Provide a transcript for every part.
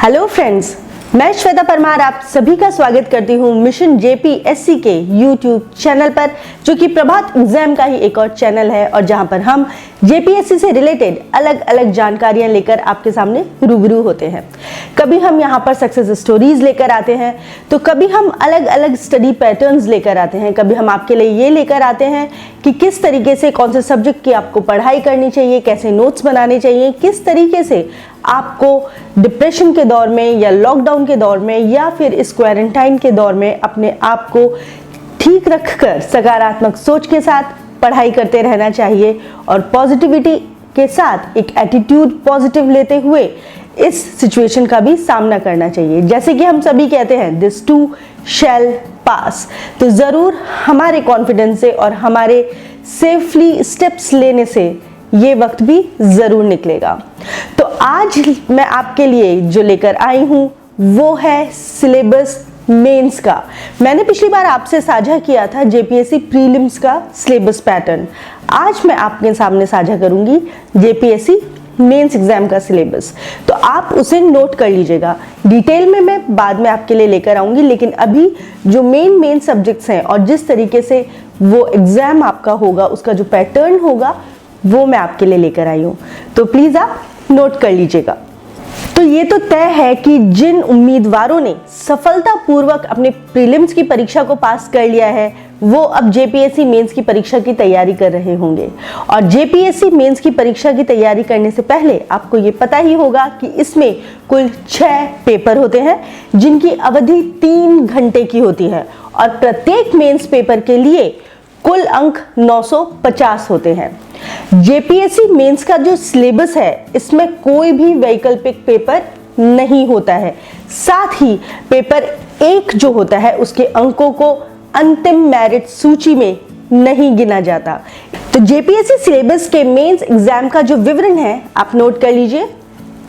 Hello friends, मैं श्वेता परमार आप सभी का स्वागत करती हूँ मिशन जेपीएससी के यूट्यूब चैनल पर, जो कि प्रभात एग्जाम का ही एक और चैनल है और जहाँ पर हम जेपीएससी से रिलेटेड अलग अलग जानकारियाँ लेकर आपके सामने रूबरू होते हैं। कभी हम यहाँ पर सक्सेस स्टोरीज लेकर आते हैं, तो कभी हम अलग अलग स्टडी पैटर्न्स लेकर आते हैं, कभी हम आपके लिए ये लेकर आते हैं कि किस तरीके से कौन से सब्जेक्ट की आपको पढ़ाई करनी चाहिए, कैसे नोट्स बनाने चाहिए, किस तरीके से आपको डिप्रेशन के दौर में या लॉकडाउन के दौर में या फिर इस क्वारंटाइन के दौर में अपने आप को ठीक रखकर सकारात्मक सोच के साथ पढ़ाई करते रहना चाहिए और पॉजिटिविटी के साथ एक एटीट्यूड पॉजिटिव लेते हुए इस सिचुएशन का भी सामना करना चाहिए। जैसे कि हम सभी कहते हैं, दिस टू शैल पास, तो ज़रूर हमारे कॉन्फिडेंस से और हमारे सेफली स्टेप्स लेने से ये वक्त भी ज़रूर निकलेगा। तो आज मैं आपके लिए जो लेकर आई हूँ वो है सिलेबस मेंस का। मैंने पिछली बार आपसे साझा किया था जेपीएससी प्रीलिम्स का सिलेबस पैटर्न। आज मैं आपके सामने साझा करूंगी जेपीएससी मेंस एग्जाम का सिलेबस, तो आप उसे नोट कर लीजिएगा। डिटेल में मैं बाद में आपके लिए लेकर आऊंगी, लेकिन अभी जो मेन सब्जेक्ट्स हैं और जिस तरीके से वो एग्जाम आपका होगा, उसका जो पैटर्न होगा वो मैं आपके लिए लेकर आई हूँ, तो प्लीज आप नोट कर लीजिएगा। तो ये तो तय है कि जिन उम्मीदवारों ने सफलतापूर्वक अपने प्रीलिम्स की परीक्षा को पास कर लिया है, वो अब जेपीएससी मेंस की परीक्षा की तैयारी कर रहे होंगे। और जेपीएससी मेंस की परीक्षा की तैयारी करने से पहले आपको ये पता ही होगा कि इसमें कुल 6 पेपर होते हैं, जिनकी अवधि 3 घंटे की होती है और प्रत्येक मेंस पेपर के लिए कुल अंक 950 होते हैं। जेपीएससी मेंस का जो सिलेबस है, इसमें कोई भी वैकल्पिक पेपर नहीं होता है। साथ ही पेपर 1 जो होता है, उसके अंकों को अंतिम मेरिट सूची में नहीं गिना जाता। तो जेपीएससी सिलेबस के मेंस एग्जाम का जो विवरण है आप नोट कर लीजिए।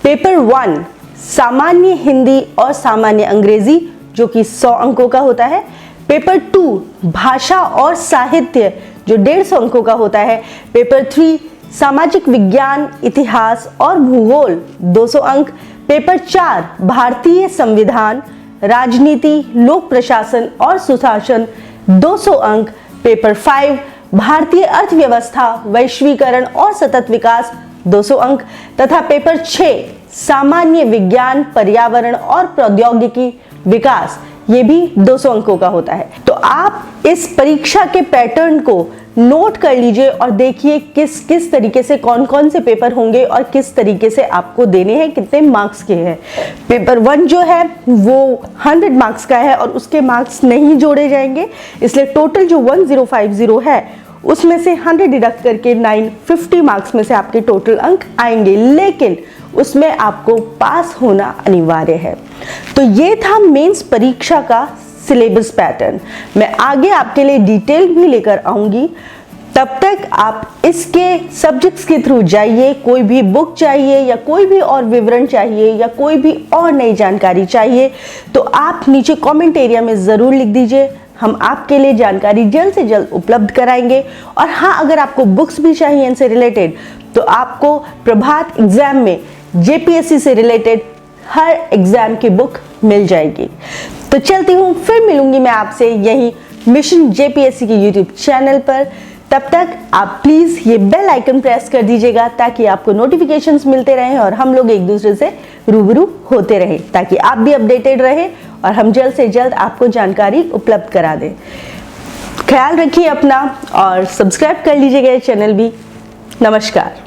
पेपर 1 सामान्य हिंदी और सामान्य अंग्रेजी, जो कि 100 अंकों का होता है। पेपर 2 भाषा और साहित्य, जो 150 अंकों का होता है। पेपर 3 सामाजिक विज्ञान, इतिहास और भूगोल, 200 अंक। पेपर 4 भारतीय संविधान, राजनीति, लोक प्रशासन और सुशासन, 200 अंक। पेपर 5 भारतीय अर्थव्यवस्था, वैश्वीकरण और सतत विकास, 200 अंक। तथा पेपर 6 सामान्य विज्ञान, पर्यावरण और प्रौद्योगिकी विकास, ये भी 200 अंकों का होता है। तो आप इस परीक्षा के पैटर्न को नोट कर लीजिए और देखिए किस किस तरीके से कौन कौन से पेपर होंगे और किस तरीके से आपको देने हैं, कितने मार्क्स के हैं। पेपर 1 जो है वो 100 मार्क्स का है और उसके मार्क्स नहीं जोड़े जाएंगे, इसलिए टोटल जो 1050 है उसमें से 100 डिडक्ट करके 950 मार्क्स में से आपके टोटल अंक आएंगे, लेकिन उसमें आपको पास होना अनिवार्य है। तो ये था मेंस परीक्षा का सिलेबस पैटर्न। मैं आगे आपके लिए डिटेल भी लेकर आऊंगी। तब तक आप इसके सब्जेक्ट्स के थ्रू जाइए। कोई भी बुक चाहिए या कोई भी और विवरण चाहिए या कोई भी और नई जानकारी चाहिए, तो आप नीचे कमेंट एरिया में ज़रूर लिख दीजिए। हम आपके लिए जानकारी जल्द से जल्द उपलब्ध कराएंगे। और हाँ, अगर आपको बुक्स भी चाहिए इनसे रिलेटेड, तो आपको प्रभात एग्जाम में जेपीएससी से रिलेटेड हर एग्जाम की बुक मिल जाएगी। तो चलती हूँ, फिर मिलूंगी मैं आपसे यही मिशन जेपीएससी के यूट्यूब चैनल पर। तब तक आप प्लीज ये बेल आइकन प्रेस कर दीजिएगा, ताकि आपको नोटिफिकेशंस मिलते रहें और हम लोग एक दूसरे से रूबरू होते रहें, ताकि आप भी अपडेटेड रहें और हम जल्द से जल्द आपको जानकारी उपलब्ध करा दें। ख्याल रखिए अपना और सब्सक्राइब कर लीजिएगा ये चैनल भी। नमस्कार।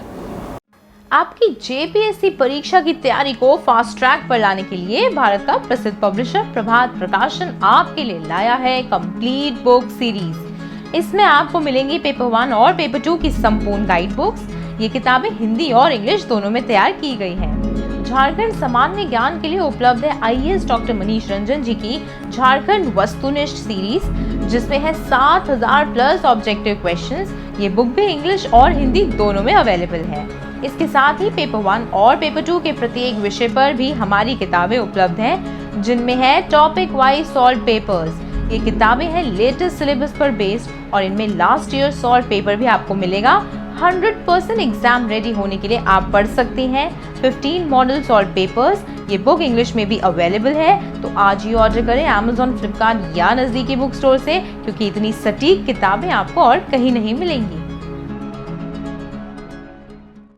आपकी जेपीएससी परीक्षा की तैयारी को फास्ट ट्रैक पर लाने के लिए भारत का प्रसिद्ध पब्लिशर प्रभात प्रकाशन आपके लिए लाया है कंप्लीट बुक सीरीज। इसमें आपको मिलेंगी पेपर 1 और पेपर 2 की संपूर्ण गाइड बुक्स। ये किताबें हिंदी और इंग्लिश दोनों में तैयार की गई हैं। झारखंड सामान्य ज्ञान के लिए उपलब्ध है आईएएस डॉक्टर मनीष रंजन जी की झारखंड वस्तुनिष्ठ सीरीज, जिसमें है 7000 प्लस ऑब्जेक्टिव क्वेश्चंस। ये बुक भी इंग्लिश और हिंदी दोनों में अवेलेबल है। इसके साथ ही पेपर 1 और पेपर 2 के प्रत्येक विषय पर भी हमारी किताबें उपलब्ध हैं, जिनमें है टॉपिक वाइज सॉल्व पेपर्स। ये किताबें हैं लेटेस्ट सिलेबस पर बेस्ड और इनमें लास्ट ईयर सॉल्व पेपर भी आपको मिलेगा। 100% एग्जाम रेडी होने के लिए आप पढ़ सकते हैं 15 मॉडल सॉल्व पेपर्स, ये बुक इंग्लिश में भी अवेलेबल है, तो आज ही ऑर्डर करें Amazon, फ्लिपकार्ट या नजदीकी बुक स्टोर से, क्योंकि इतनी सटीक किताबें आपको और कहीं नहीं मिलेंगी।